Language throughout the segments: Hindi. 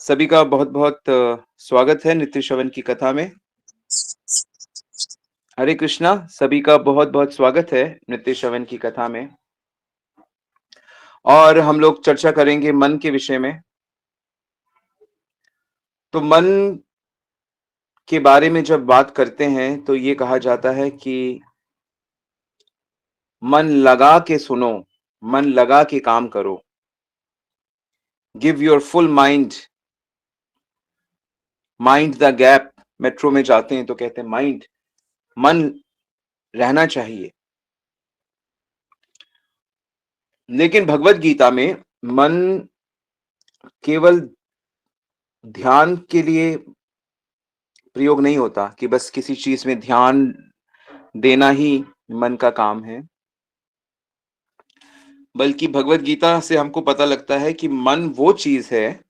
सभी का बहुत-बहुत स्वागत है नित्य श्रवण की कथा में। हरे कृष्णा, सभी का बहुत-बहुत स्वागत है नित्य श्रवण की कथा में। और हम लोग चर्चा करेंगे मन के विषय में। तो मन के बारे में जब बात करते हैं, तो ये कहा जाता है कि मन लगा के सुनो, मन लगा के काम करो। Give your full mind, mind the gap. Metro में जाते हैं तो कहते हैं माइंड, मन रहना चाहिए। लेकिन भगवत गीता में मन केवल ध्यान के लिए प्रयोग नहीं होता कि बस किसी चीज में ध्यान देना ही मन का काम है, बल्कि भगवत गीता से हमको पता लगता है कि मन वो चीज है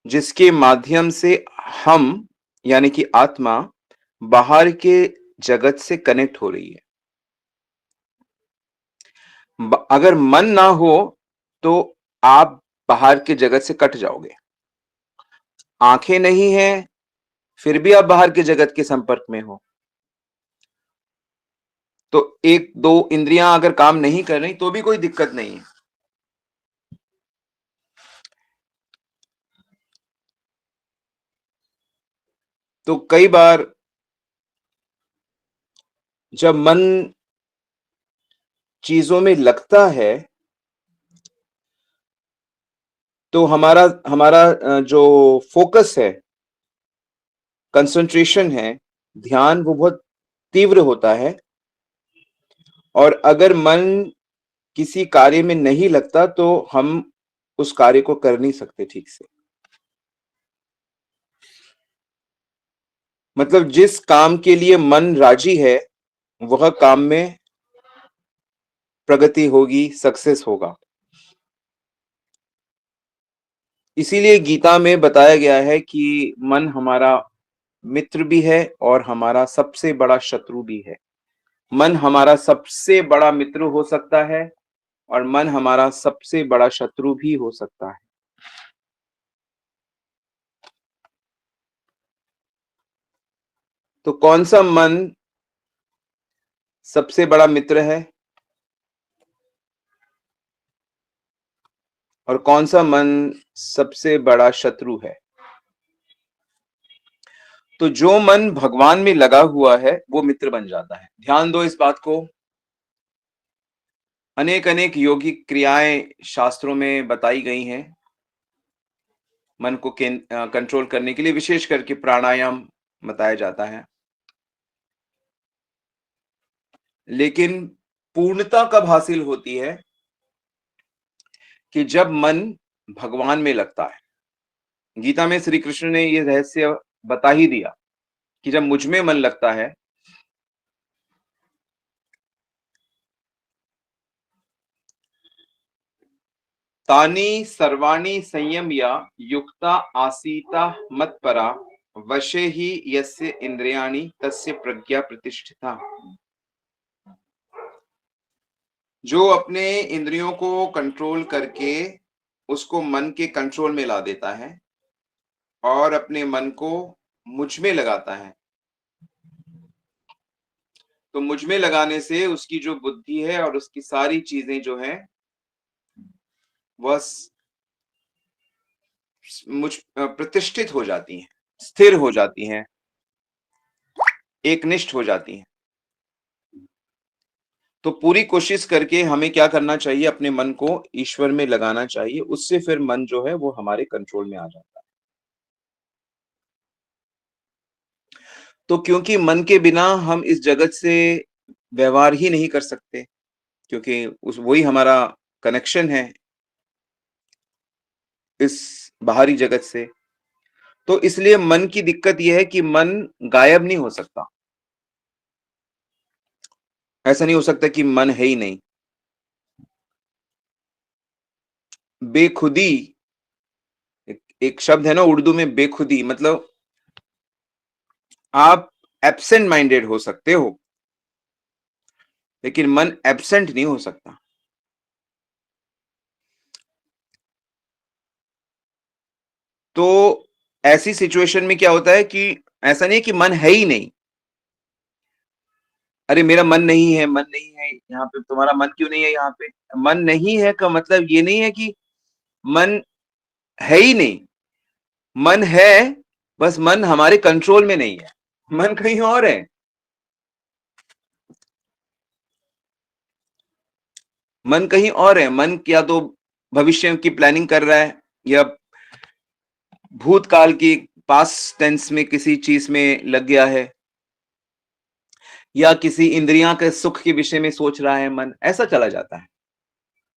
जिसके माध्यम से हम यानी कि आत्मा बाहर के जगत से कनेक्ट हो रही है। अगर मन ना हो तो आप बाहर के जगत से कट जाओगे। आंखें नहीं है फिर भी आप बाहर के जगत के संपर्क में हो। तो एक दो इंद्रियां अगर काम नहीं कर रही तो भी कोई दिक्कत नहीं है। तो कई बार जब मन चीजों में लगता है तो हमारा हमारा जो फोकस है, कंसंट्रेशन है, ध्यान वो बहुत तीव्र होता है। और अगर मन किसी कार्य में नहीं लगता तो हम उस कार्य को कर नहीं सकते ठीक से। मतलब जिस काम के लिए मन राजी है वह काम में प्रगति होगी, सक्सेस होगा। इसीलिए गीता में बताया गया है कि मन हमारा मित्र भी है और हमारा सबसे बड़ा शत्रु भी है। मन हमारा सबसे बड़ा मित्र हो सकता है और मन हमारा सबसे बड़ा शत्रु भी हो सकता है। तो कौन सा मन सबसे बड़ा मित्र है और कौन सा मन सबसे बड़ा शत्रु है? तो जो मन भगवान में लगा हुआ है वो मित्र बन जाता है। ध्यान दो इस बात को। अनेक अनेक योगिक क्रियाएं शास्त्रों में बताई गई हैं मन को कंट्रोल करने के लिए। विशेष करके प्राणायाम बताया जाता है। लेकिन पूर्णता कब हासिल होती है? कि जब मन भगवान में लगता है। गीता में श्री कृष्ण ने ये रहस्य बता ही दिया कि जब मुझ में मन लगता है तानी सर्वाणी संयम्य युक्ता आसीता मत्परा वशे ही यस्य इंद्रियाणि तस्य प्रज्ञा प्रतिष्ठिता। जो अपने इंद्रियों को कंट्रोल करके उसको मन के कंट्रोल में ला देता है और अपने मन को मुझ में लगाता है, तो मुझ में लगाने से उसकी जो बुद्धि है और उसकी सारी चीजें जो है वह मुझ प्रतिष्ठित हो जाती हैं, स्थिर हो जाती हैं, एकनिष्ठ हो जाती हैं। तो पूरी कोशिश करके हमें क्या करना चाहिए? अपने मन को ईश्वर में लगाना चाहिए। उससे फिर मन जो है वो हमारे कंट्रोल में आ जाता है। तो क्योंकि मन के बिना हम इस जगत से व्यवहार ही नहीं कर सकते, क्योंकि उस वही हमारा कनेक्शन है इस बाहरी जगत से। तो इसलिए मन की दिक्कत यह है कि मन गायब नहीं हो सकता। ऐसा नहीं हो सकता कि मन है ही नहीं। बेखुदी एक शब्द है ना उर्दू में, बेखुदी मतलब आप एब्सेंट माइंडेड हो सकते हो लेकिन मन एब्सेंट नहीं हो सकता। तो ऐसी सिचुएशन में क्या होता है कि ऐसा नहीं है कि मन है ही नहीं। अरे मेरा मन नहीं है, मन नहीं है यहाँ पे, तुम्हारा मन क्यों नहीं है यहाँ पे? मन नहीं है का मतलब ये नहीं है कि मन है ही नहीं। मन है, बस मन हमारे कंट्रोल में नहीं है। मन कहीं और है। मन कहीं और है। मन या तो भविष्य की प्लानिंग कर रहा है, या भूतकाल की पास्ट टेंस में किसी चीज में लग गया है, या किसी इंद्रियां के सुख के विषय में सोच रहा है मन, ऐसा चला जाता है,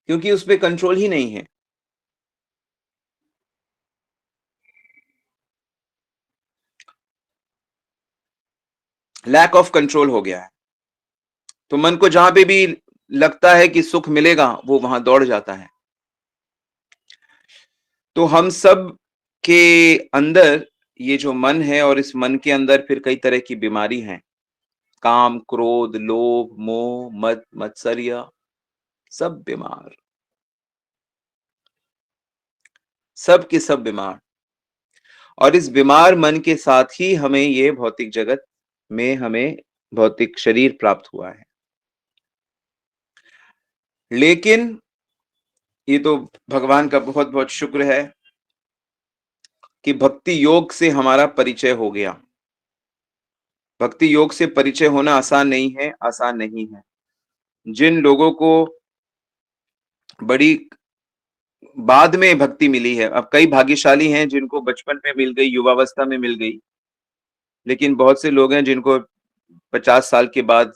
क्योंकि उस पे कंट्रोल ही नहीं है। लैक ऑफ कंट्रोल हो गया है। तो मन को जहां पे भी लगता है कि सुख मिलेगा, वो वहां दौड़ जाता है। तो हम सब के अंदर ये जो मन है, और इस मन के अंदर फिर कई तरह की बीमारी हैं। काम, क्रोध, लोभ, मोह, मद, मत्सर्य, सब बीमार, सब के सब बीमार। और इस बीमार मन के साथ ही हमें ये भौतिक जगत में हमें भौतिक शरीर प्राप्त हुआ है। लेकिन ये तो भगवान का बहुत बहुत शुक्र है कि भक्ति योग से हमारा परिचय हो गया। भक्ति योग से परिचय होना आसान नहीं है, आसान नहीं है। जिन लोगों को बड़ी बाद में भक्ति मिली है, अब कई भाग्यशाली हैं जिनको बचपन में मिल गई, युवावस्था में मिल गई। लेकिन बहुत से लोग हैं जिनको 50 साल के बाद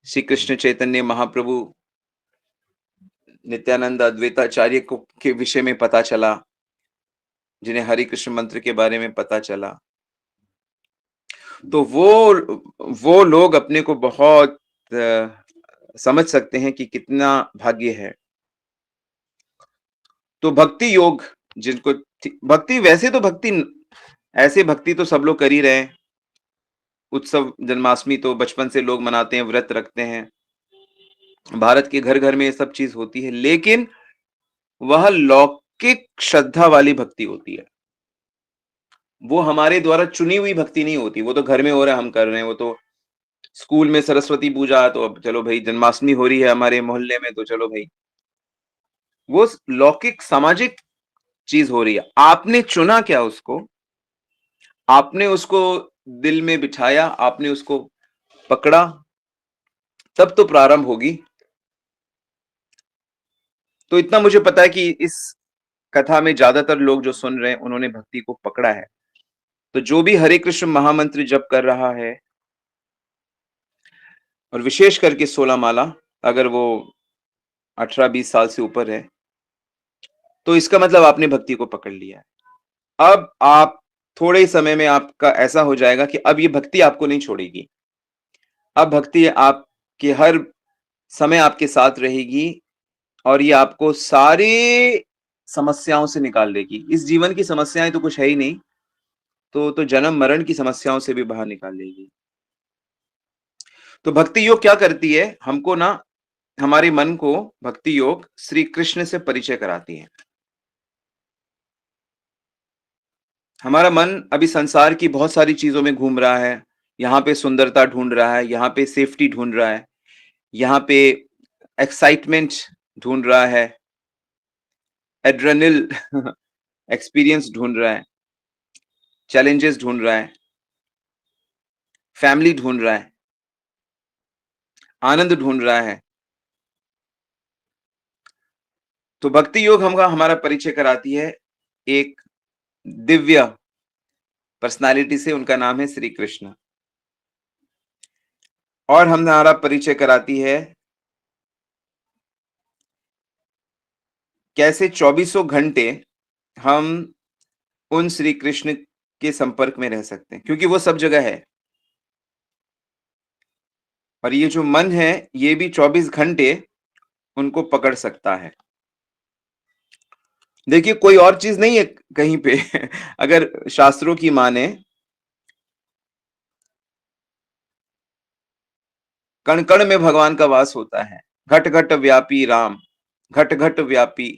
श्री कृष्ण चैतन्य महाप्रभु, नित्यानंद, अद्वैताचार्य को के विषय में पता चला, जिन्हें हरि कृष्ण मंत्र के बारे में पता चला। तो वो लोग अपने को बहुत समझ सकते हैं कि कितना भाग्य है। तो भक्ति योग, जिनको भक्ति, वैसे तो भक्ति, ऐसे भक्ति तो सब लोग कर ही रहे हैं। उत्सव जन्माष्टमी तो बचपन से लोग मनाते हैं, व्रत रखते हैं। भारत के घर घर में ये सब चीज होती है, लेकिन वह लौकिक श्रद्धा वाली भक्ति होती है। वो हमारे द्वारा चुनी हुई भक्ति नहीं होती। वो तो घर में हो रहा है, हम कर रहे हैं। वो तो स्कूल में सरस्वती पूजा, तो अब चलो भाई जन्माष्टमी हो रही है हमारे मोहल्ले में, तो चलो भाई, वो लौकिक सामाजिक चीज हो रही है। आपने चुना क्या उसको? आपने उसको दिल में बिठाया, आपने उसको पकड़ा, तब तो प्रारंभ होगी। तो इतना मुझे पता है कि इस कथा में ज्यादातर लोग जो सुन रहे हैं, उन्होंने भक्ति को पकड़ा है। तो जो भी हरे कृष्ण महामंत्र जप कर रहा है, और विशेष करके 16 माला, अगर वो 18-20 साल से ऊपर है, तो इसका मतलब आपने भक्ति को पकड़ लिया है। अब आप थोड़े ही समय में आपका ऐसा हो जाएगा कि अब ये भक्ति आपको नहीं छोड़ेगी। अब भक्ति आपके हर समय आपके साथ रहेगी, और ये आपको सारी समस्याओं से निकाल देगी। इस जीवन की समस्याएं तो कुछ है ही नहीं, तो जन्म मरण की समस्याओं से भी बाहर निकाल देगी। तो भक्ति योग क्या करती है? हमको ना, हमारे मन को भक्ति योग श्री कृष्ण से परिचय कराती है। हमारा मन अभी संसार की बहुत सारी चीजों में घूम रहा है। यहाँ पे सुंदरता ढूंढ रहा है, यहाँ पे सेफ्टी ढूंढ रहा है, यहाँ पे एक्साइटमेंट ढूंढ रहा है, एड्रेनल एक्सपीरियंस ढूंढ रहा है, चैलेंजेस ढूंढ रहा है, फैमिली ढूंढ रहा है, आनंद ढूंढ रहा है। तो भक्ति योग हमका हमारा परिचय कराती है एक दिव्य पर्सनालिटी से। उनका नाम है श्री कृष्ण। और हमारा परिचय कराती है कैसे 24 घंटे हम उन श्री कृष्ण के संपर्क में रह सकते हैं, क्योंकि वो सब जगह है। और ये जो मन है, ये भी 24 घंटे उनको पकड़ सकता है। देखिए, कोई और चीज नहीं है कहीं पे अगर शास्त्रों की माने, कण कण में भगवान का वास होता है। घट घट व्यापी राम, घट घट व्यापी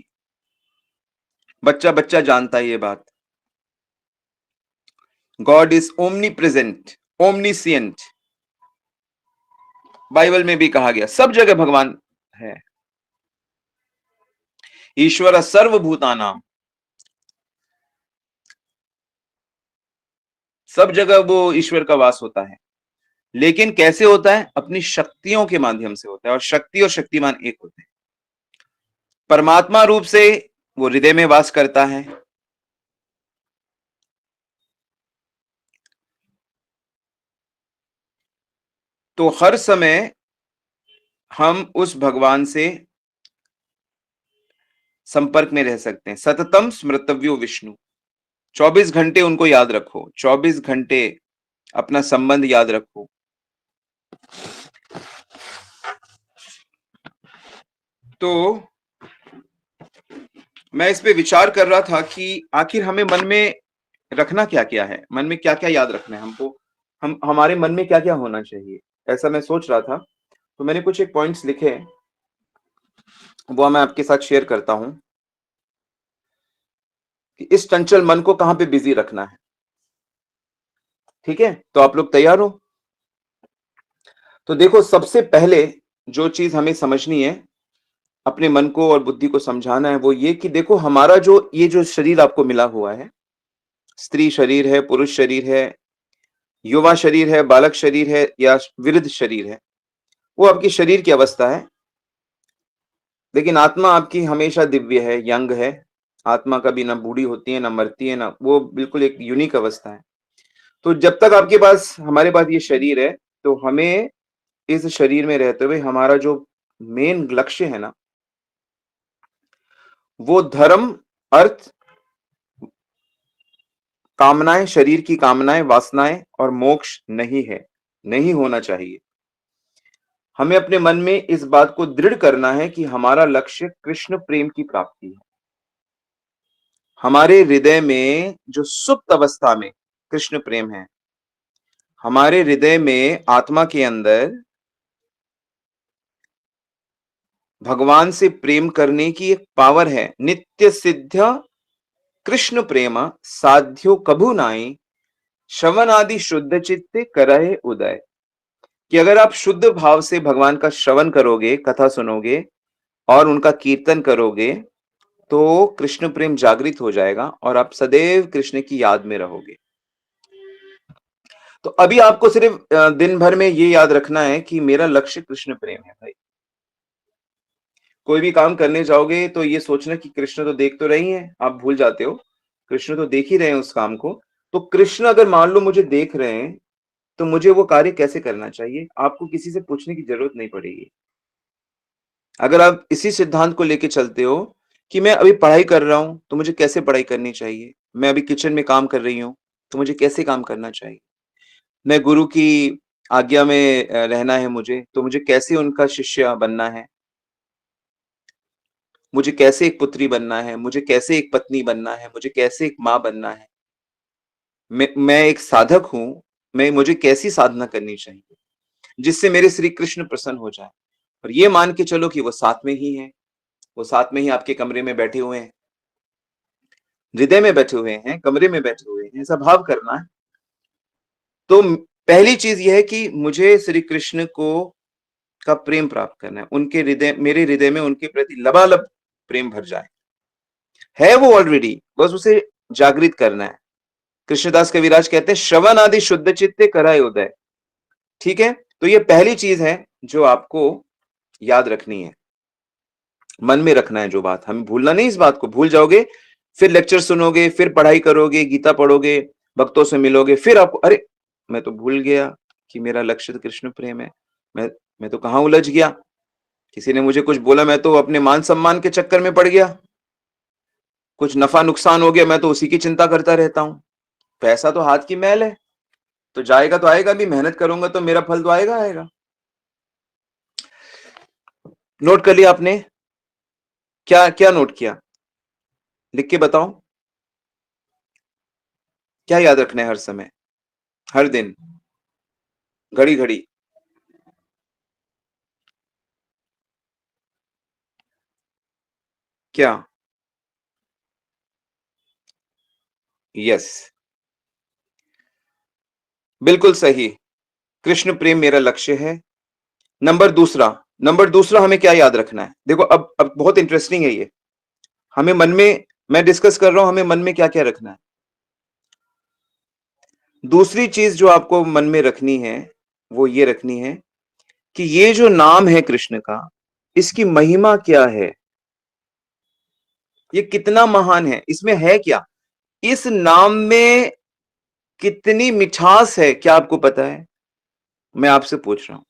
बच्चा बच्चा जानता है ये बात। God is omni present, omniscient. Bible में भी कहा गया, सब जगह भगवान है। ईश्वर सर्वभूतानाम, सब जगह वो ईश्वर का वास होता है। लेकिन कैसे होता है? अपनी शक्तियों के माध्यम से होता है, और शक्ति और शक्तिमान एक होते हैं। परमात्मा रूप से वो हृदय में वास करता है। तो हर समय हम उस भगवान से संपर्क में रह सकते हैं। सततम स्मृतव्यो विष्णु, 24 घंटे उनको याद रखो, 24 घंटे अपना संबंध याद रखो। तो मैं इस पे विचार कर रहा था कि आखिर हमें मन में रखना क्या क्या है, मन में क्या क्या याद रखना है हमको, हम हमारे मन में क्या क्या होना चाहिए, ऐसा मैं सोच रहा था। तो मैंने कुछ एक पॉइंट्स लिखे, वो मैं आपके साथ शेयर करता हूं कि इस चंचल मन को कहां पे बिजी रखना है। ठीक है, तो आप लोग तैयार हो? तो देखो, सबसे पहले जो चीज हमें समझनी है, अपने मन को और बुद्धि को समझाना है, वो ये कि देखो, हमारा जो ये जो शरीर आपको मिला हुआ है, स्त्री शरीर है, पुरुष शरीर है, युवा शरीर है, बालक शरीर है, या वृद्ध शरीर है, वो आपकी शरीर की अवस्था है। लेकिन आत्मा आपकी हमेशा दिव्य है, यंग है। आत्मा कभी ना बूढ़ी होती है, ना मरती है, ना, वो बिल्कुल एक यूनिक अवस्था है। तो जब तक आपके पास, हमारे पास ये शरीर है, तो हमें इस शरीर में रहते हुए हमारा जो मेन लक्ष्य है ना, वो धर्म, अर्थ, कामनाएं, शरीर की कामनाएं, वासनाएं और मोक्ष नहीं है, नहीं होना चाहिए। हमें अपने मन में इस बात को दृढ़ करना है कि हमारा लक्ष्य कृष्ण प्रेम की प्राप्ति है। हमारे हृदय में जो सुप्त अवस्था में कृष्ण प्रेम है, हमारे हृदय में आत्मा के अंदर भगवान से प्रेम करने की एक पावर है। नित्य सिद्ध कृष्ण प्रेम साध्यो कभू नाई, श्रवण आदि शुद्ध चित्ते करहे उदय। कि अगर आप शुद्ध भाव से भगवान का श्रवण करोगे, कथा सुनोगे और उनका कीर्तन करोगे, तो कृष्ण प्रेम जागृत हो जाएगा और आप सदैव कृष्ण की याद में रहोगे। तो अभी आपको सिर्फ दिन भर में ये याद रखना है कि मेरा लक्ष्य कृष्ण प्रेम है भाई। कोई भी काम करने जाओगे तो ये सोचना कि कृष्ण तो देख तो रही हैं, आप भूल जाते हो, कृष्ण तो देख ही रहे हैं उस काम को। तो कृष्ण अगर मान लो मुझे देख रहे हैं, तो मुझे वो कार्य कैसे करना चाहिए, आपको किसी से पूछने की जरूरत नहीं पड़ेगी। अगर आप इसी सिद्धांत को लेके चलते हो कि मैं अभी पढ़ाई कर रहा हूं, तो मुझे कैसे पढ़ाई करनी चाहिए, मैं अभी किचन में काम कर रही हूं, तो मुझे कैसे काम करना चाहिए, मैं गुरु की आज्ञा में रहना है मुझे, तो मुझे कैसे उनका शिष्य बनना है, मुझे कैसे एक पुत्री बनना है, मुझे कैसे एक पत्नी बनना है, मुझे कैसे एक माँ बनना है, मैं एक साधक हूं, मैं मुझे कैसी साधना करनी चाहिए जिससे मेरे श्री कृष्ण प्रसन्न हो जाए। और ये मान के चलो कि वो साथ में ही है, वो साथ में ही आपके कमरे में बैठे हुए हैं, हृदय में बैठे हुए हैं, कमरे में बैठे हुए हैं, ऐसा भाव करना है। तो पहली चीज यह है कि मुझे श्री कृष्ण को का प्रेम प्राप्त करना है, उनके हृदय, मेरे हृदय में उनके प्रति लबालब प्रेम भर जाए। है वो ऑलरेडी, बस उसे जागृत करना है। कृष्णदास कविराज कहते हैं, श्रवण आदि शुद्ध चित्ते कराए उदय। ठीक है, तो ये पहली चीज है जो आपको याद रखनी है, मन में रखना है। जो बात हमें भूलना नहीं, इस बात को भूल जाओगे, फिर लेक्चर सुनोगे, फिर पढ़ाई करोगे, गीता पढ़ोगे, भक्तों से मिलोगे, फिर आपको, अरे मैं तो भूल गया कि मेरा लक्ष्य तो कृष्ण प्रेम है, मैं तो कहां उलझ गया, किसी ने मुझे कुछ बोला, मैं तो अपने मान सम्मान के चक्कर में पड़ गया, कुछ नफा नुकसान हो गया, मैं तो उसी की चिंता करता रहता हूं। पैसा तो हाथ की मैल है, तो जाएगा तो आएगा भी, मेहनत करूंगा तो मेरा फल तो आएगा आएगा। नोट कर लिया आपने? क्या क्या नोट किया, लिख के बताओ, क्या याद रखना है हर समय, हर दिन, घड़ी घड़ी? क्या? यस, बिल्कुल सही। कृष्ण प्रेम मेरा लक्ष्य है। नंबर दूसरा हमें क्या याद रखना है? देखो अब बहुत इंटरेस्टिंग है ये। हमें मन में, मैं डिस्कस कर रहा हूं, हमें मन में क्या क्या रखना है। दूसरी चीज जो आपको मन में रखनी है वो ये रखनी है कि ये जो नाम है कृष्ण का, इसकी महिमा क्या है, ये कितना महान है, इसमें है क्या, इस नाम में कितनी मिठास है, क्या आपको पता है? मैं आपसे पूछ रहा हूं।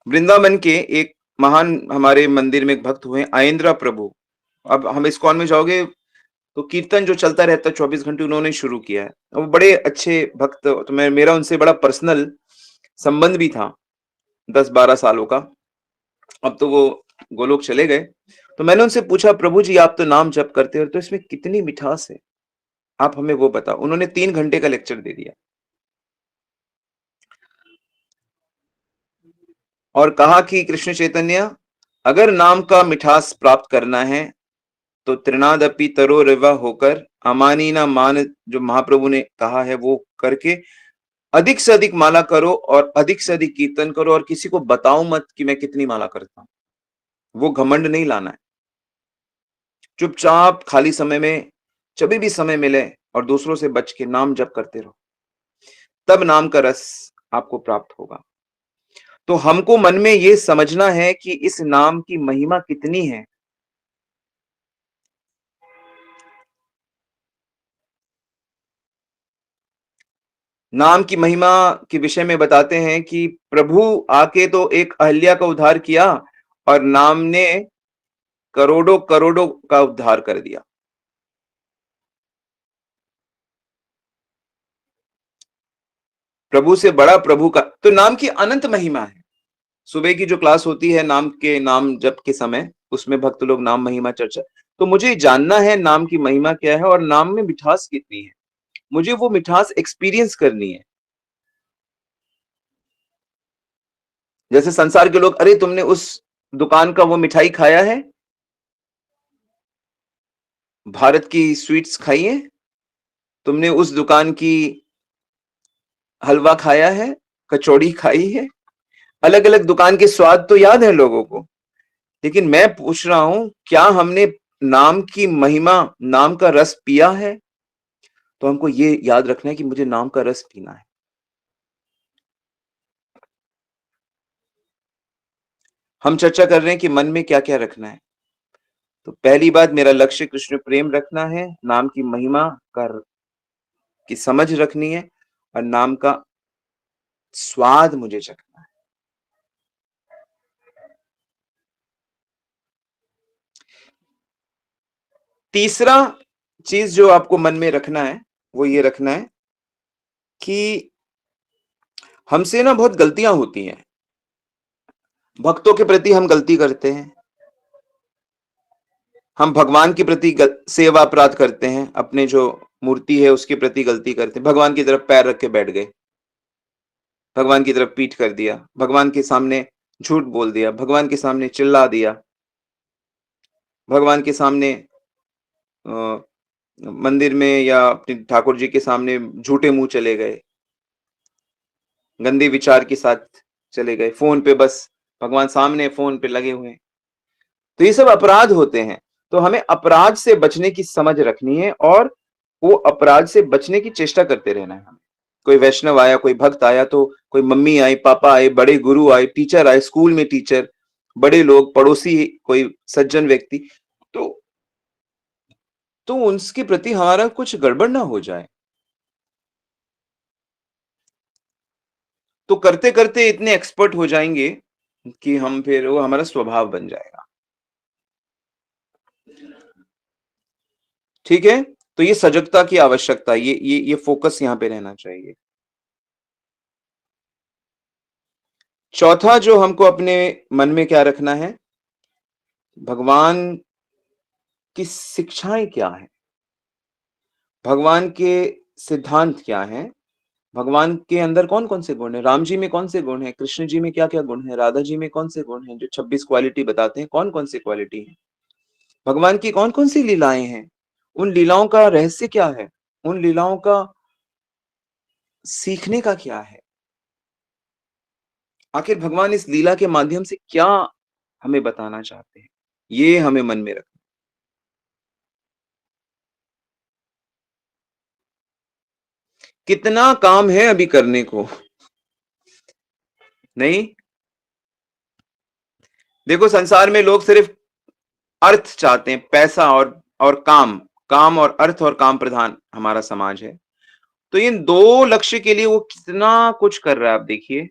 वृंदावन के एक महान हमारे मंदिर में एक भक्त हुए आयेंद्रा प्रभु। अब हम इस्कॉन में जाओगे तो कीर्तन जो चलता रहता है 24 घंटे, उन्होंने शुरू किया है। वो बड़े अच्छे भक्त, तो मेरा उनसे बड़ा पर्सनल संबंध भी था 10-12 सालों का। अब तो वो गोलोक चले गए। तो मैंने उनसे पूछा, प्रभु जी आप तो नाम जप करते हो, तो इसमें कितनी मिठास है, आप हमें वो बताओ। उन्होंने 3 घंटे का लेक्चर दे दिया और कहा कि कृष्ण चैतन्य, अगर नाम का मिठास प्राप्त करना है तो त्रिनादपि तरो रिवा होकर, अमानी ना मान, जो महाप्रभु ने कहा है वो करके अधिक से अधिक माला करो और अधिक से अधिक कीर्तन करो, और किसी को बताओ मत कि मैं कितनी माला करता हूं। वो घमंड नहीं लाना है। चुपचाप खाली समय में, जब भी समय मिले और दूसरों से बच के नाम जप करते रहो, तब नाम का रस आपको प्राप्त होगा। तो हमको मन में ये समझना है कि इस नाम की महिमा कितनी है। नाम की महिमा के विषय में बताते हैं कि प्रभु आके तो एक अहल्या का उद्धार किया और नाम ने करोड़ों करोड़ों का उद्धार कर दिया। प्रभु से बड़ा प्रभु का तो नाम की अनंत महिमा है। सुबह की जो क्लास होती है नाम जप के समय, उसमें भक्त लोग नाम महिमा चर्चा, तो मुझे जानना है नाम की महिमा क्या है और नाम में मिठास कितनी है। मुझे वो मिठास एक्सपीरियंस करनी है। जैसे संसार के लोग, अरे तुमने उस दुकान का वो मिठाई खाया है, भारत की स्वीट्स खाई है, तुमने उस दुकान की हलवा खाया है, कचौड़ी खाई है। अलग अलग दुकान के स्वाद तो याद है लोगों को, लेकिन मैं पूछ रहा हूं क्या हमने नाम की महिमा, नाम का रस पिया है? तो हमको ये याद रखना है कि मुझे नाम का रस पीना है। हम चर्चा कर रहे हैं कि मन में क्या क्या रखना है। तो पहली बात, मेरा लक्ष्य कृष्ण प्रेम रखना है, नाम की महिमा का की समझ रखनी है और नाम का स्वाद मुझे चखना है। तीसरा चीज जो आपको मन में रखना है वो ये रखना है कि हमसे ना बहुत गलतियां होती हैं। भक्तों के प्रति हम गलती करते हैं, हम भगवान के प्रति सेवा अपराध करते हैं, अपने जो मूर्ति है उसके प्रति गलती करते हैं। भगवान की तरफ पैर रख के बैठ गए, भगवान की तरफ पीठ कर दिया, भगवान के सामने झूठ बोल दिया, भगवान के सामने चिल्ला दिया, भगवान के सामने मंदिर में या अपने ठाकुर जी के सामने झूठे मुंह चले गए, गंदे विचार के साथ चले गए, फोन पे बस भगवान सामने फोन पे लगे हुए हैं। तो ये सब अपराध होते हैं। तो हमें अपराध से बचने की समझ रखनी है और वो अपराध से बचने की चेष्टा करते रहना है। कोई वैष्णव आया, कोई भक्त आया, तो कोई मम्मी आई, पापा आए, बड़े गुरु आए, टीचर आए, स्कूल में टीचर, बड़े लोग, पड़ोसी, कोई सज्जन व्यक्ति, तो उनके प्रति हमारा कुछ गड़बड़ ना हो जाए। तो करते करते इतने एक्सपर्ट हो जाएंगे कि हम फिर वो हमारा स्वभाव बन जाएगा। ठीक है, तो ये सजगता की आवश्यकता, ये फोकस यहां पे रहना चाहिए। चौथा जो हमको अपने मन में क्या रखना है, भगवान की शिक्षाएं क्या है, भगवान के सिद्धांत क्या है, भगवान के अंदर कौन कौन से गुण है, राम जी में कौन से गुण है, कृष्ण जी में क्या क्या गुण है, राधा जी में कौन से गुण है, जो 26 क्वालिटी बताते हैं कौन कौन सी क्वालिटी है, भगवान की कौन कौन सी लीलाएं हैं, उन लीलाओं का रहस्य क्या है? उन लीलाओं का सीखने का क्या है? आखिर भगवान इस लीला के माध्यम से क्या हमें बताना चाहते हैं? ये हमें मन में रखना। कितना काम है अभी करने को, नहीं? देखो संसार में लोग सिर्फ अर्थ चाहते हैं, पैसा और काम। काम और अर्थ और काम प्रधान हमारा समाज है। तो इन 2 लक्ष्य के लिए वो कितना कुछ कर रहा है आप देखिए।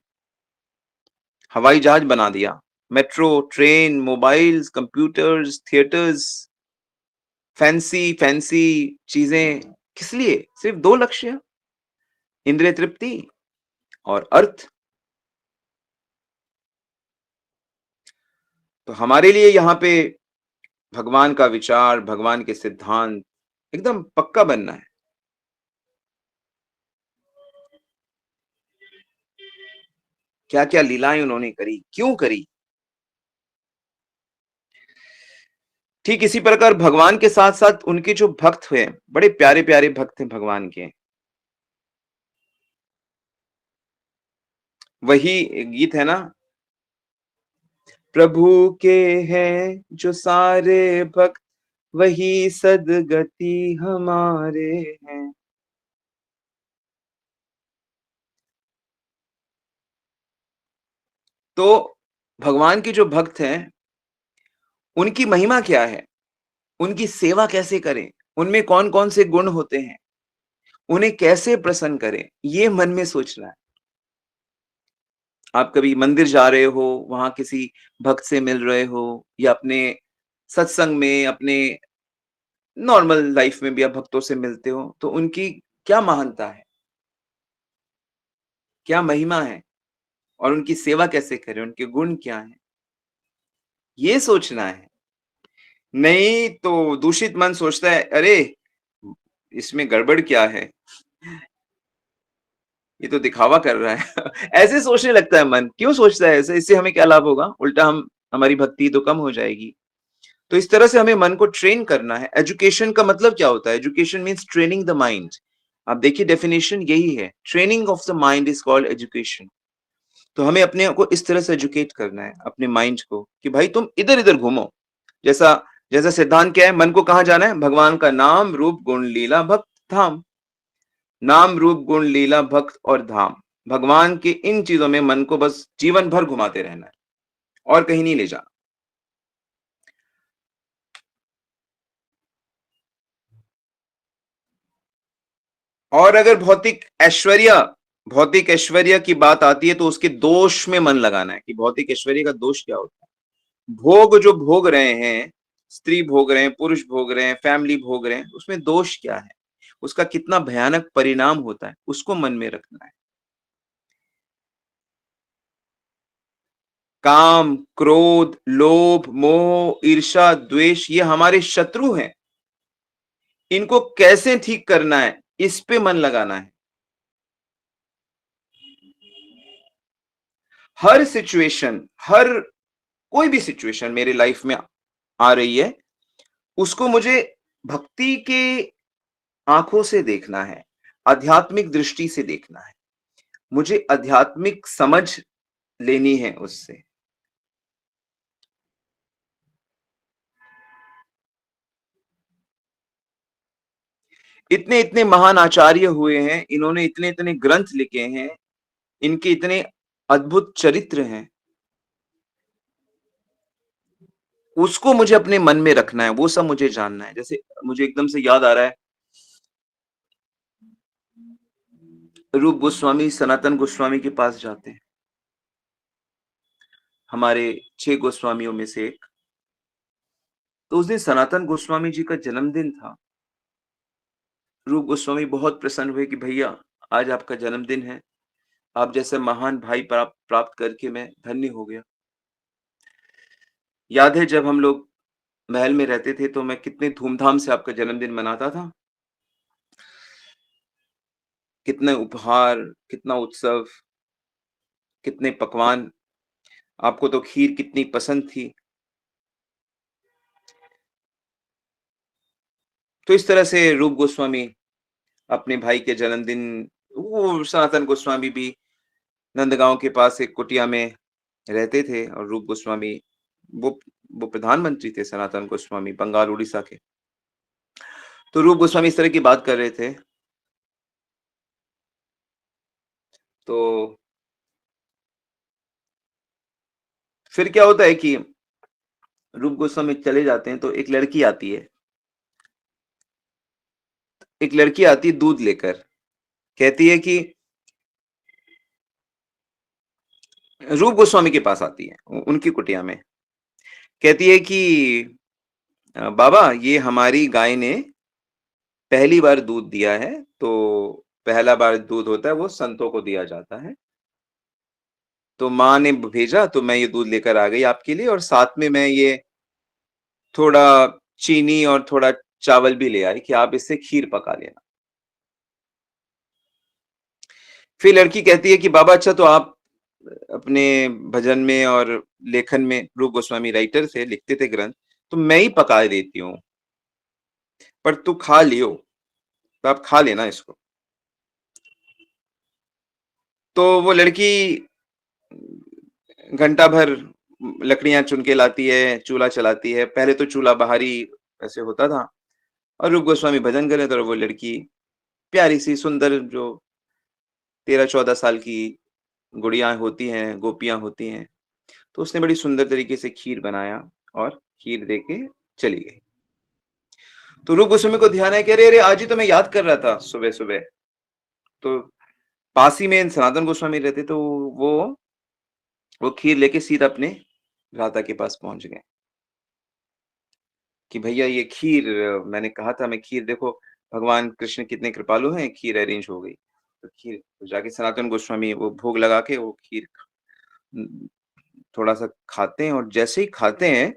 हवाई जहाज बना दिया, metro, train, mobiles, computers, theatres, fancy fancy चीजें, किस लिए? सिर्फ 2 लक्ष्य, इंद्रिय तृप्ति और अर्थ। तो हमारे लिए यहाँ पे भगवान का विचार, भगवान के सिद्धांत एकदम पक्का बनना है। क्या-क्या लीलाएँ उन्होंने करी, क्यों करी? ठीक इसी प्रकार भगवान के साथ-साथ उनके जो भक्त हुए, बड़े प्यारे-प्यारे भक्त हैं भगवान के। वही गीत है ना, प्रभु के हैं जो सारे भक्त, वही सद्गति हमारे हैं। तो भगवान के जो भक्त हैं, उनकी महिमा क्या है? उनकी सेवा कैसे करें? उनमें कौन-कौन से गुण होते हैं? उन्हें कैसे प्रसन्न करें? ये मन में सोचना है। आप कभी मंदिर जा रहे हो, वहाँ किसी भक्त से मिल रहे हो या अपने सत्संग में, अपने नॉर्मल लाइफ में भी आप भक्तों से मिलते हो, तो उनकी क्या महानता है? क्या महिमा है? और उनकी सेवा कैसे करें? उनके गुण क्या हैं? ये सोचना है। नहीं तो दूषित मन सोचता है, "अरे! इसमें गड़बड़ क्या है? ये तो दिखावा कर रहा है।" ऐसे सोचने लगता है मन। क्यों सोचता है ऐसे? इससे हमें क्या लाभ होगा? उल्टा हम हमारी भक्ति तो कम हो जाएगी। तो इस तरह से हमें मन को ट्रेन करना है। एजुकेशन का मतलब क्या होता है? Education means training the mind. आप देखिए डेफिनिशन यही है। Training of the mind is called education. तो हमें अपने को इस तरह से एजुकेट करना है, अपने माइंड को कि भाई तुम इधर-इधर घूमो। जैसा जैसा सिद्धांत क्या है? मन को कहाँ जाना है? भगवान का नाम, रूप, गुण, लीला, भक्त, धाम। नाम, रूप, गुण, लीला, भक्त और धाम। भगवान की इन चीज़ों में मन को बस जीवन भर घुमाते रहना है और कहीं नहीं ले जाना। और अगर भौतिक ऐश्वर्य की बात आती है तो उसके दोष में मन लगाना है कि भौतिक ऐश्वर्य का दोष क्या होता है। भोग जो भोग रहे हैं, स्त्री भोग रहे हैं, पुरुष भोग रहे हैं, फैमिली भोग रहे हैं, उसमें दोष क्या है? उसका कितना भयानक परिणाम होता है, उसको मन में रखना है। काम, क्रोध, लोभ, मोह, ईर्ष्या, द्वेष ये हमारे शत्रु हैं। इनको कैसे ठीक करना है, इस पे मन लगाना है। हर सिचुएशन, हर कोई भी सिचुएशन मेरे लाइफ में आ रही है, उसको मुझे भक्ति के आँखों से देखना है, आध्यात्मिक दृष्टि से देखना है। मुझे आध्यात्मिक समझ लेनी है उससे। इतने-इतने महान आचार्य हुए हैं, इन्होंने इतने-इतने ग्रंथ लिखे हैं, इनके इतने अद्भुत चरित्र हैं, उसको मुझे अपने मन में रखना है, वो सब मुझे जानना है। जैसे मुझे एकदम से याद आ रहा है, रूप गोस्वामी सनातन गोस्वामी के पास जाते हैं, हमारे 6 गोस्वामियों में से एक। तो उस दिन सनातन गोस्वामी जी का जन्मदिन था। रूप गोस्वामी बहुत प्रसन्न हुए कि भैया आज आपका जन्मदिन है। आप जैसे महान भाई प्राप्त प्राप्त करके मैं धन्य हो गया। याद है जब हम लोग महल में रहते थे तो मैं कितने धूमधाम से आपका जन्मदिन मनाता था। कितने उपहार, कितना उत्सव, कितने पकवान, आपको तो खीर कितनी पसंद थी। तो इस तरह से रूप गोस्वामी अपने भाई के जन्मदिन, वो सनातन गोस्वामी भी नंदगांव के पास एक कुटिया में रहते थे, और रूप गोस्वामी वो वो प्रधानमंत्री थे, सनातन गोस्वामी बंगाल उड़ीसा के। तो रूप गोस्वामी इस तरह की बात कर रहे थे। तो फिर क्या होता है कि रूप गोस्वामी चले जाते हैं, तो एक लड़की आती है, दूध लेकर। कहती है कि रूप गोस्वामी के पास आती है, उनकी कुटिया में। कहती है कि बाबा, ये हमारी गाय ने पहली बार दूध दिया है, तो पहला बार दूध होता है वो संतों को दिया जाता है। तो माँ ने भेजा, तो मैं ये दूध लेकर आ गई आपके लिए, और साथ में मैं ये थोड़ा चीनी और थोड़ा चावल भी ले आई कि आप इससे खीर पका लेना। फिर लड़की कहती है कि बाबा, अच्छा तो आप अपने भजन में और लेखन में, रूप गोस्वामी राइटर थे, लिखते थे ग्रंथ, तो मैं ही पका देती हूँ, पर तू खा लियो, तो आप खा लेना इसको। तो वो लड़की घंटा भर लकड़ियां चुन के लाती है, चूल्हा चलाती है। पहले तो चूल्हा बाहरी ऐसे होता था, और रूप गोस्वामी भजन कर रहे थे, और वो लड़की प्यारी सी सुंदर, जो 13-14 साल की गुड़िया होती हैं, गोपियां होती हैं, तो उसने बड़ी सुंदर तरीके से खीर बनाया और खीर दे के चली गई। तो रूप गोस्वामी को ध्यान है कि अरे अरे, आज ही तो मैं याद कर रहा था सुबह सुबह। तो पास ही में सनातन गोस्वामी रहते, तो वो खीर लेके सीधा अपने भ्राता के पास पहुंच गए कि भैया ये खीर, मैंने कहा था, मैं खीर देखो, भगवान कृष्ण कितने कृपालु हैं, खीर अरेंज हो गई। तो खीर तो जाके सनातन गोस्वामी वो भोग लगा के वो खीर थोड़ा सा खाते हैं, और जैसे ही खाते हैं,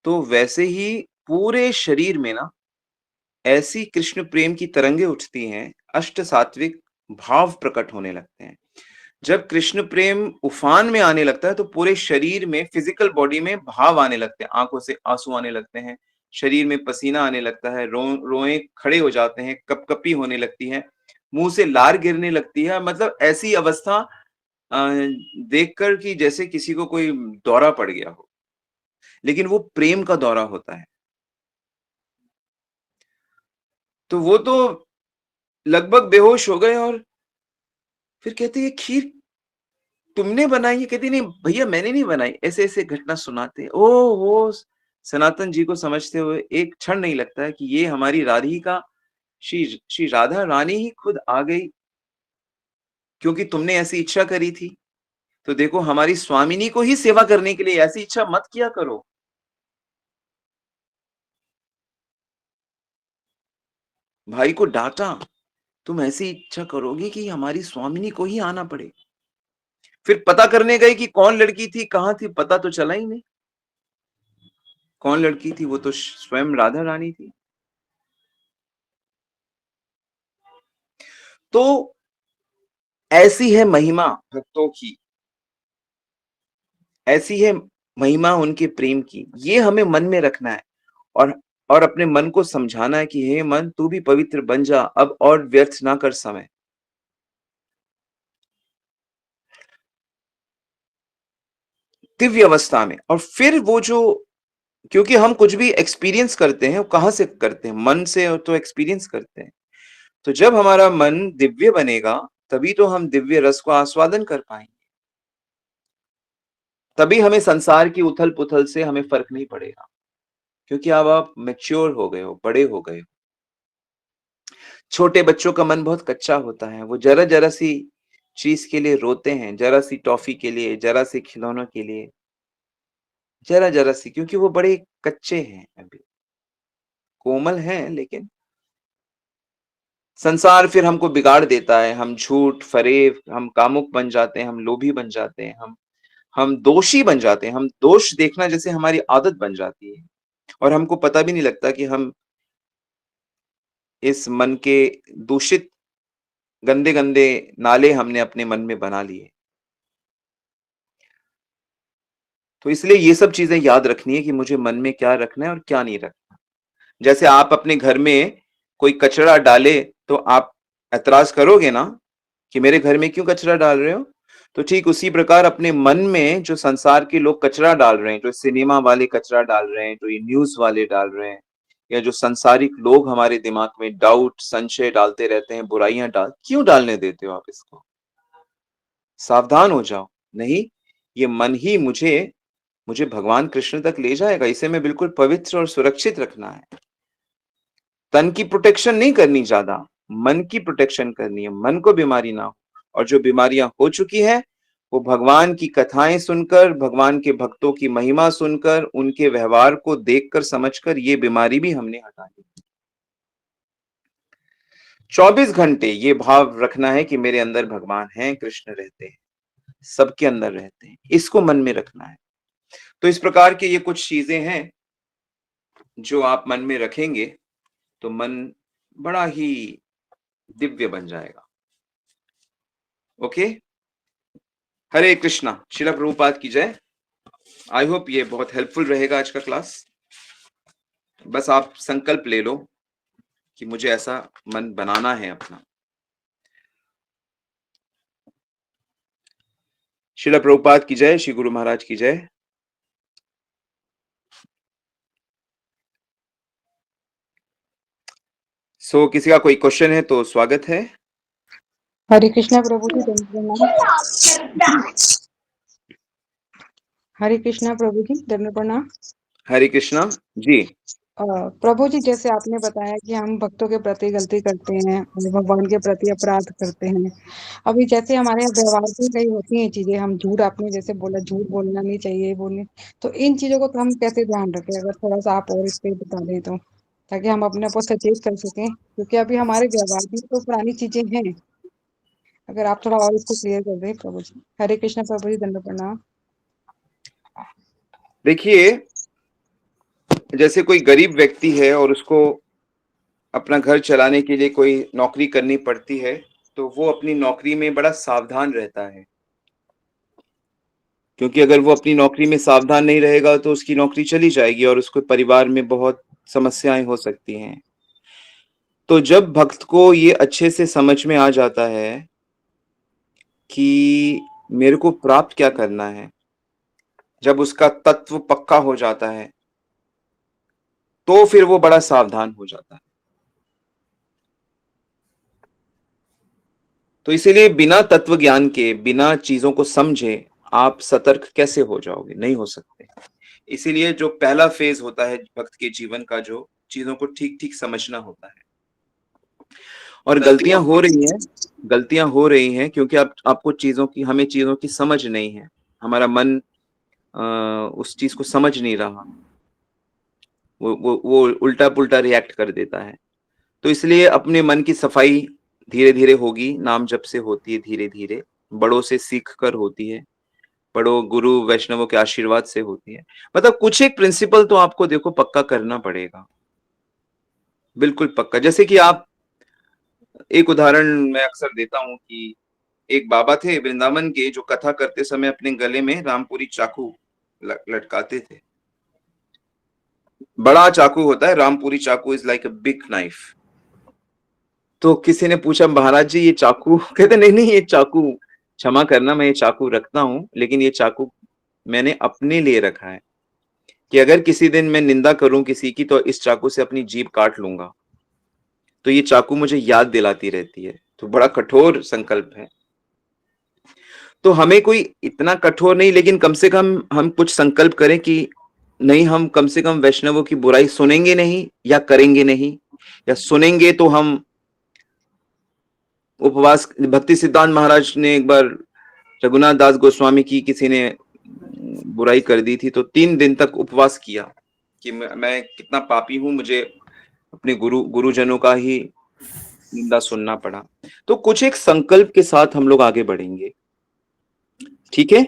तो वैसे ही पूरे शरीर में ना ऐसी कृष्ण प्रेम की तरंगे उठती हैं, अष्ट सात्विक भाव प्रकट होने लगते हैं। जब कृष्ण प्रेम उफान में आने लगता है, तो पूरे शरीर में, फिजिकल बॉडी में भाव आने लगते हैं, आंखों से आंसू आने लगते हैं, शरीर में पसीना आने लगता है, रोए खड़े हो जाते हैं, कपकपी होने लगती है, मुंह से लार गिरने लगती है। मतलब ऐसी अवस्था देखकर कि जैसे किसी को कोई दौरा पड़ गया हो, लेकिन वो प्रेम का दौरा होता है। तो वो तो लगभग बेहोश हो गए, और फिर कहते हैं, खीर तुमने बनाई है? कहती नहीं भैया, मैंने नहीं बनाई। ऐसे ऐसे घटना सुनाते। ओ हो, सनातन जी को समझते हुए एक क्षण नहीं लगता है कि ये हमारी राधिका, श्री श्री राधा रानी ही खुद आ गई, क्योंकि तुमने ऐसी इच्छा करी थी। तो देखो, हमारी स्वामिनी को ही सेवा करने के लिए ऐसी इच्छा मत किया करो। भाई को डांटा, तुम ऐसी इच्छा करोगे कि हमारी स्वामिनी को ही आना पड़े। फिर पता करने गए कि कौन लड़की थी, कहां थी, पता तो चला ही नहीं कौन लड़की थी। वो तो स्वयं राधा रानी थी। तो ऐसी है महिमा भक्तों की, ऐसी है महिमा उनके प्रेम की। ये हमें मन में रखना है, और अपने मन को समझाना है कि हे मन, तू भी पवित्र बन जा, अब और व्यर्थ ना कर समय। दिव्य अवस्था में, और फिर वो जो, क्योंकि हम कुछ भी एक्सपीरियंस करते हैं, वो कहां से करते हैं? मन से तो एक्सपीरियंस करते हैं। तो जब हमारा मन दिव्य बनेगा, तभी तो हम दिव्य रस को आस्वादन कर पाएंगे। तभी हमें संसार की उथल पुथल से हमें फर्क नहीं पड़ेगा, क्योंकि अब आप मैच्योर हो गए हो, बड़े हो गए हो। छोटे बच्चों का मन बहुत कच्चा होता है, वो जरा जरा सी चीज के लिए रोते हैं, जरा सी टॉफी के लिए, जरा सी खिलौनों के लिए, जरा जरा सी, क्योंकि वो बड़े कच्चे हैं अभी, कोमल हैं, लेकिन संसार फिर हमको बिगाड़ देता है। हम झूठ फरेब, हम कामुक बन जाते हैं, हम लोभी बन जाते हैं, हम दोषी बन जाते हैं, हम दोष देखना जैसे हमारी आदत बन जाती है, और हमको पता भी नहीं लगता कि हम इस मन के दूषित गंदे गंदे नाले हमने अपने मन में बना लिए। तो इसलिए ये सब चीजें याद रखनी है कि मुझे मन में क्या रखना है और क्या नहीं रखना। जैसे आप अपने घर में कोई कचरा डाले तो आप ऐतराज करोगे ना कि मेरे घर में क्यों कचरा डाल रहे हो? तो ठीक उसी प्रकार अपने मन में जो संसार के लोग कचरा डाल रहे हैं, जो सिनेमा वाले कचरा डाल रहे हैं, जो ये न्यूज़ वाले डाल रहे हैं, या जो सांसारिक लोग हमारे दिमाग में डाउट, संशय डालते रहते हैं, बुराइयां क्यों डालने देते हो आप इसको? सावधान हो जाओ। नहीं, ये मन ही मुझे मुझे भगवान कृष्ण तक ले जाएगा। इसे मैं बिल्कुल पवित्र और सुरक्षित रखना है। तन की प्रोटेक्शन नहीं करनी ज्यादा, मन की प्रोटेक्शन करनी है, मन को बीमारी ना हो। और जो बीमारियां हो चुकी है वो भगवान की कथाएं सुनकर, भगवान के भक्तों की महिमा सुनकर, उनके व्यवहार को देखकर समझकर ये बीमारी भी हमने हटा ली। 24 घंटे ये भाव रखना है कि मेरे अंदर भगवान हैं, कृष्ण रहते हैं, सबके अंदर रहते हैं, इसको मन में रखना है। तो इस प्रकार के ये कुछ चीजें हैं जो आप मन में रखेंगे तो मन बड़ा ही दिव्य बन जाएगा। ओके, हरे कृष्णा, श्रील प्रभुपाद की जय। आई होप ये बहुत हेल्पफुल रहेगा आज का क्लास। बस आप संकल्प ले लो कि मुझे ऐसा मन बनाना है अपना। श्रील प्रभुपाद की जय, श्री गुरु महाराज की जय। किसी का कोई क्वेश्चन है तो स्वागत है। हरे कृष्णा प्रभु जी, दंड प्रणाम। हरे कृष्णा प्रभु जी, दंड प्रणाम। हरे कृष्णा जी। प्रभु जी, जैसे आपने बताया कि हम भक्तों के प्रति गलती करते हैं और भगवान के प्रति अपराध करते हैं। अभी जैसे हमारे यहाँ व्यवहार में कई होती हैं चीजें, हम झूठ, आपने जैसे बोला झूठ बोलना नहीं चाहिए, बोलने, तो इन चीजों को तो हम कैसे ध्यान रखें? अगर थोड़ा सा आप और इस पे बता दें तो, ताकि हम अपने को सचेत कर सकें, क्योंकि अभी हमारे व्यवहार में तो पुरानी चीजें हैं। अगर आप थोड़ा और इसको क्लियर कर दें प्रभु जी। हरे कृष्णा प्रभु जी, दंड प्रणाम। देखिए, जैसे कोई गरीब व्यक्ति है और उसको अपना घर चलाने के लिए कोई नौकरी करनी पड़ती है, तो वो अपनी नौकरी में बड़ा सावधान रहता है, क्योंकि अगर वो अपनी नौकरी में सावधान नहीं रहेगा तो उसकी नौकरी चली जाएगी और उसके परिवार में बहुत समस्याएं हो सकती हैं। तो जब भक्त को ये अच्छे से समझ में आ जाता है कि मेरे को प्राप्त क्या करना है, जब उसका तत्व पक्का हो जाता है तो फिर वो बड़ा सावधान हो जाता है। तो इसीलिए बिना तत्व ज्ञान के, बिना चीजों को समझे आप सतर्क कैसे हो जाओगे? नहीं हो सकते। इसीलिए जो पहला फेज होता है भक्त के जीवन का, जो चीजों को ठीक ठीक समझना होता है। और गलतियां हो रही हैं क्योंकि आपको चीजों की, हमें चीजों की समझ नहीं है। हमारा मन उस चीज को समझ नहीं रहा, वो उल्टा पुल्टा रिएक्ट कर देता है। तो इसलिए अपने मन की सफाई धीरे धीरे होगी, नाम जप से होती है, धीरे धीरे बड़ों से सीख कर होती है, बड़ों गुरु वैष्णवों के आशीर्वाद से होती है। मतलब कुछ एक प्रिंसिपल तो आपको देखो पक्का करना पड़ेगा, बिल्कुल पक्का। जैसे कि आप, एक उदाहरण मैं अक्सर देता हूं कि एक बाबा थे वृंदावन के, जो कथा करते समय अपने गले में रामपुरी चाकू लटकाते थे। बड़ा चाकू होता है, रामपुरी चाकू is like a big knife. तो किसी ने पूछा, महाराज जी ये चाकू? कहते नहीं नहीं, ये चाकू, क्षमा करना, मैं ये चाकू रखता हूं, लेकिन ये चाकू मैंने अपने लिए रखा है कि अगर किसी दिन मैं निंदा करूं किसी की तो इस चाकू से अपनी जीभ काट लूंगा। तो ये चाकू मुझे याद दिलाती रहती है। तो बड़ा कठोर संकल्प है। तो हमें कोई इतना कठोर नहीं, लेकिन कम से कम हम कुछ संकल्प करें कि नहीं, हम कम से कम वैष्णवों की बुराई सुनेंगे नहीं या करेंगे नहीं, या सुनेंगे तो हम उपवास। भक्ति सिद्धांत महाराज ने एक बार रघुनाथ दास गोस्वामी की किसी ने बुराई कर दी थी, तो 3 दिन तक उपवास किया कि मैं कितना पापी हूं, मुझे अपने गुरुजनों का ही निंदा सुनना पड़ा। तो कुछ एक संकल्प के साथ हम लोग आगे बढ़ेंगे, ठीक है?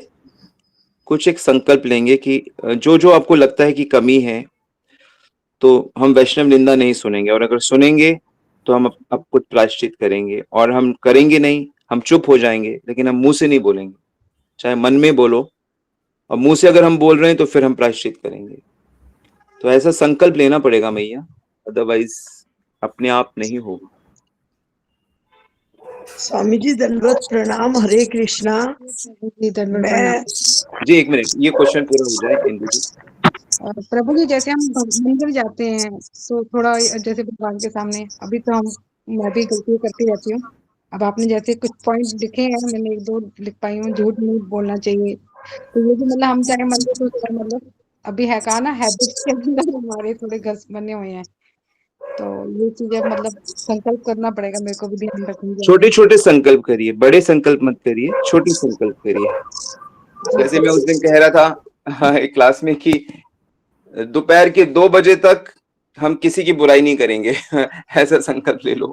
कुछ एक संकल्प लेंगे कि जो जो आपको लगता है कि कमी है, तो हम वैष्णव निंदा नहीं सुनेंगे, और अगर सुनेंगे तो हम अब कुछ प्रायश्चित करेंगे, और हम करेंगे नहीं, हम चुप हो जाएंगे, लेकिन हम मुंह से नहीं बोलेंगे। चाहे मन में बोलो, और मुंह से अगर हम बोल रहे हैं तो फिर हम प्रायश्चित करेंगे। तो ऐसा संकल्प लेना पड़ेगा मैया। अदरवाइज अपने आप नहीं होगा। स्वामी जी दंडवत प्रणाम, हरे कृष्णा। जी धन्यवाद मैं प्रणाम। जी एक मिनट, ये क्वेश्चन पूरा हो जाए इंदु जी। प्रभु जी जैसे हम मंदिर जाते हैं तो थोड़ा जैसे भगवान के सामने, अभी तो हम मैं भी गलती करती रहती हूँ। अब आपने जैसे कुछ पॉइंट लिखे हैं, मैंने एक दो लिख पाई हूँ, झूठ नहीं बोलना चाहिए। तो ये भी मतलब हम चाहे मंदिर तो थोड़ा मतलब अभी है कहा ना, हैबिट्स के अंदर हमारे थोड़े घस बने हुए हैं। तो ये चीजें मतलब संकल्प करना पड़ेगा, मेरे को भी ध्यान रखनी छोटे चाहिए। छोटे संकल्प करिए, बड़े संकल्प मत करिए, छोटे संकल्प करिए। जी जैसे मैं उस दिन कह रहा था एक क्लास में कि दोपहर के 2 बजे तक हम किसी की बुराई नहीं करेंगे। ऐसा संकल्प ले लो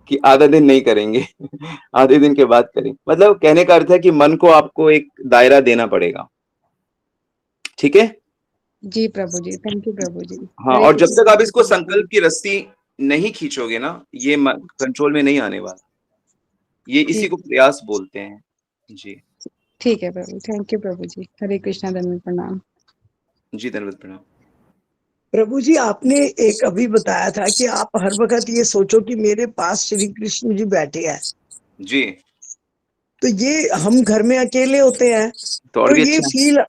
कि आधा दिन नहीं करेंगे। आधे दिन के बाद करेंगे। मतलब कहने का अर्थ है कि मन को आपको एक दायरा देना पड़ेगा। ठीक है? जी प्रभु जी, थैंक यू प्रभु जी। हाँ, हरे और जब तक आप इसको कृष्ण। संकल्प की रस्सी नहीं खींचोगे ना, ये कंट्रोल में नहीं आने वाला। ये इसी ठीक को प्रयास बोलते हैं। जी। ठीक है प्रभु, थैंक यू प्रभु जी। हरे कृष्णा, धन्यवाद प्रणाम। जी धन्यवाद प्रणाम। प्रभु जी, आपने एक अभी बताया था कि आप हर वक्त ये सोचो कि मेरे पास श्री कृष्ण जी बैठे हैं। जी। तो ये हम घर में अकेले होते हैं, तो और तो भी अच्छा है।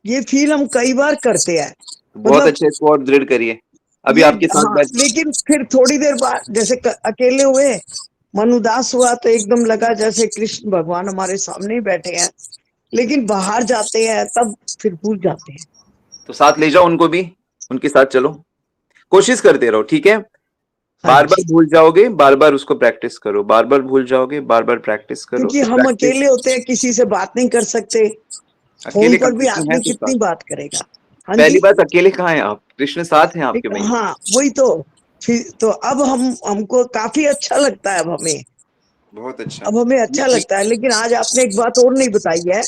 ये फील हम कई बार करते हैं। बहुत मतलब अच्छा, इसको और दृढ़ करिए। अभी ये, आपके साथ हाँ, बैठ। लेकिन फिर थोड़ी देर बाद जैसे अकेले हुए, मन उदास हुआ, तो एकदम लगा जैसे कृष्ण भगवान हमारे सामने ही बैठे हैं। लेकिन बाहर जाते हैं तब फिर भूल जाते हैं। तो साथ ले जाओ उनको भी, उनके साथ चलो, कोशिश करते रहो। ठीक है? हाँ बार बार जी, भूल जाओगे, बार बार उसको प्रैक्टिस करो, बार बार भूल जाओगे, बार बार प्रैक्टिस करो, क्योंकि तो हम प्रैक्टिस। अकेले होते हैं, किसी से बात नहीं कर सकते। फोन अकेले का पर भी कृष्ण है आदमी तो कितनी साथ। बात करेगा। हाँ पहली जी, बात, अकेले कहाँ हैं आप? कृष्ण साथ हैं आपके भैया। हाँ वही तो। फिर तो अब हमको काफी अच्छा लगता है। अब हमें बहुत अच्छा। अब हमें अच्छा लगता है। लेकिन आज आपने एक बात और नहीं बताई है।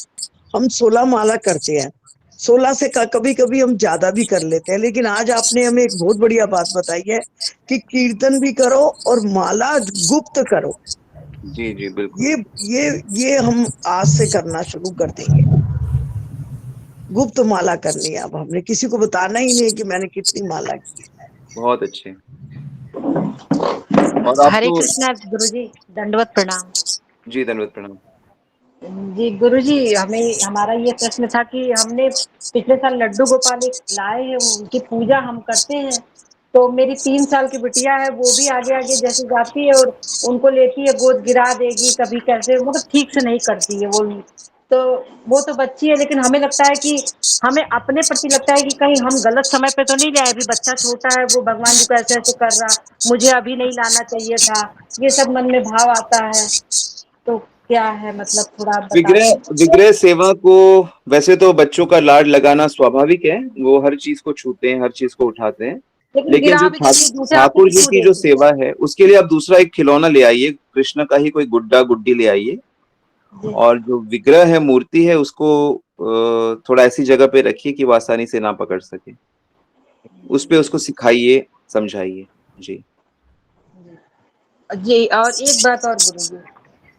हम 16 माला करते हैं, 16 से कभी कभी हम ज्यादा भी कर लेते हैं। लेकिन आज आपने हमें एक बहुत बढ़िया बात बताई है कि कीर्तन भी करो और माला गुप्त करो। जी जी बिल्कुल। ये ये ये हम आज से करना शुरू कर देंगे। गुप्त माला करनी है। अब हमने किसी को बताना ही नहीं कि मैंने कितनी माला की है। बहुत अच्छे। और आप हरे तो। कृष्णा गुरुजी, दंडवत प्रणाम। जी धन्यवाद प्रणाम। जी गुरुजी, हमें हमारा ये प्रश्न था कि हमने पिछले साल लड्डू गोपाल एक लाए हैं, उनकी पूजा हम करते हैं। तो मेरी 3 साल की बिटिया है, वो भी आगे आगे जैसे जाती है और उनको लेती है, गोद गिरा देगी, कभी कैसे, मतलब ठीक से नहीं करती है वो। तो वो तो बच्ची है, लेकिन हमें लगता है कि हमें अपने प्रति लगता है कि कहीं हम गलत समय पे तो नहीं लाए, अभी बच्चा छोटा है, वो भगवान जी को ऐसे ऐसे कर रहा, मुझे अभी नहीं लाना चाहिए था, ये सब मन में भाव आता है। तो क्या है, मतलब थोड़ा आप बता विग्रह दें। विग्रह सेवा को, वैसे तो बच्चों का लाड लगाना स्वाभाविक है, वो हर चीज को छूते हैं, हर चीज को उठाते हैं। लेकिन लेकिन गिरा जो भी देती है, दूसरे हाथ से ठाकुर जी छू की जो देती है। सेवा है, उसके लिए आप दूसरा एक खिलौना ले आइए, कृष्ण का ही कोई गुड्डा गुड्डी ले आइए। जी और जो विग्रह है, मूर्ति है, उसको थोड़ा ऐसी जगह पे रखिए कि वो आसानी से ना पकड़ सके। उस पे उसको सिखाइए, समझाइए। जी। जी, और एक बात और गुरु जी,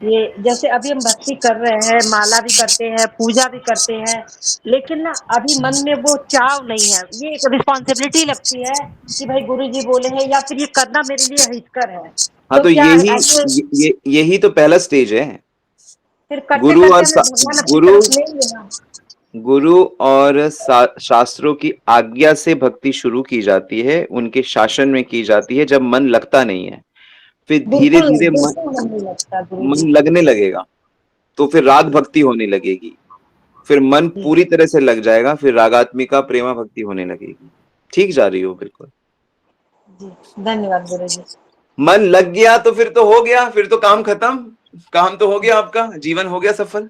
ये जैसे अभी हम भक्ति कर रहे हैं, माला भी करते हैं, पूजा भी करते हैं, लेकिन ना अभी मन में वो चाव नहीं है, ये एक रिस्पॉन्सिबिलिटी लगती है कि भाई गुरु जी बोले हैं, या फिर ये करना मेरे लिए हितकर है। हाँ, तो तो क्या यही ऐसे यही तो पहला स्टेज है। फिर करते गुरु करते और हमें भगवान अपनी गुरु तरफ लेंगे ना। गुरु और शास्त्रों की आज्ञा से भक्ति शुरू की जाती है, उनके शासन में की जाती है, जब मन लगता नहीं है। फिर धीरे बिल्कुल धीरे बिल्कुल मन नहीं लगता गुरु मन जी। लगने लगेगा, तो फिर राग भक्ति होने लगेगी। फिर मन जी पूरी तरह से लग जाएगा, फिर रागात्मिका प्रेमा भक्ति होने लगेगी। ठीक जा रही हो बिल्कुल। जी, धन्यवाद गुरु जी। मन लग गया तो फिर तो हो गया, फिर तो काम खत्म, काम तो हो गया, आपका जीवन हो गया सफल।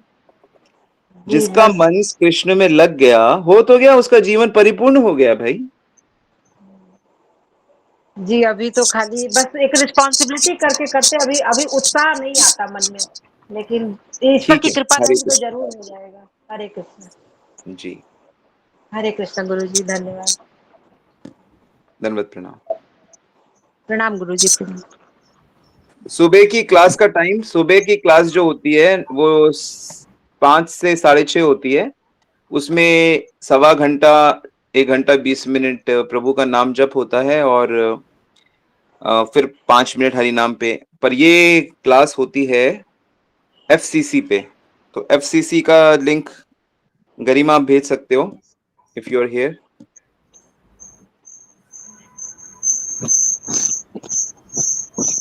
जी जिसका बस। मन कृष्ण में लग गया, हो तो गया, उसका जीवन परिपूर्ण हो गया भाई। जी, अभी तो खाली बस एक रिस्पॉन्सिबिलिटी करके करते, अभी अभी उत्साह नहीं आता मन में, लेकिन ईश्वर ठीक की है, कृपा हरे रहेगी तो कृष्ण। जरूर हो जाएगा। हरे कृष्ण। जी। हरे कृष्ण गुरु जी, धन्यवाद। धन्यवाद प्रणाम। प्रणाम गुरु जी, प्रणाम। सुबह की क्लास का टाइम, सुबह की क्लास जो होती है वो 5 से 6:30 होती है। उसमें सवा घंटा, 1 घंटा 20 मिनट प्रभु का नाम जप होता है, और फिर 5 मिनट हरि नाम पे, पर ये क्लास होती है FCC पे। तो FCC का लिंक गरिमा आप भेज सकते हो if you are here.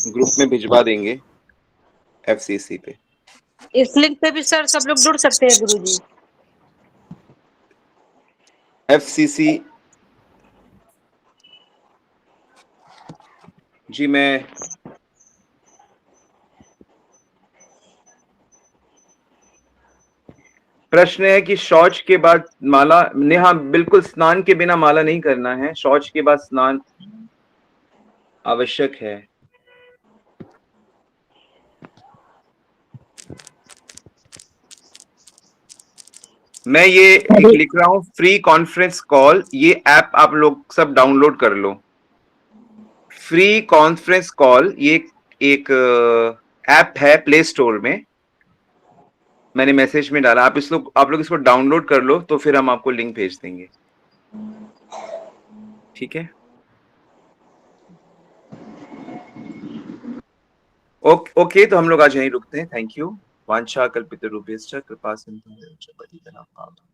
Group में भिजवा देंगे FCC पे। इस लिंक पे भी सर सब लोग जुड़ सकते हैं गुरुजी? FCC जी, मैं प्रश्न है कि शौच के बाद माला, नेहा बिल्कुल स्नान के बिना माला नहीं करना है, शौच के बाद स्नान आवश्यक है। मैं ये एक लिख रहा हूं, फ्री कॉन्फ्रेंस कॉल, ये ऐप आप लोग सब डाउनलोड कर लो। फ्री कॉन्फ्रेंस कॉल, ये एक ऐप है प्ले स्टोर में, मैंने मैसेज में डाला, आप लोग इसको डाउनलोड कर लो, तो फिर हम आपको लिंक भेज देंगे, ठीक है? ओके, तो हम लोग आज यहीं रुकते हैं। Thank you. वांछा कल्पितरुभ्यश्च कृपा सिंधुभ्यश्च पतितनां पावनेभ्यो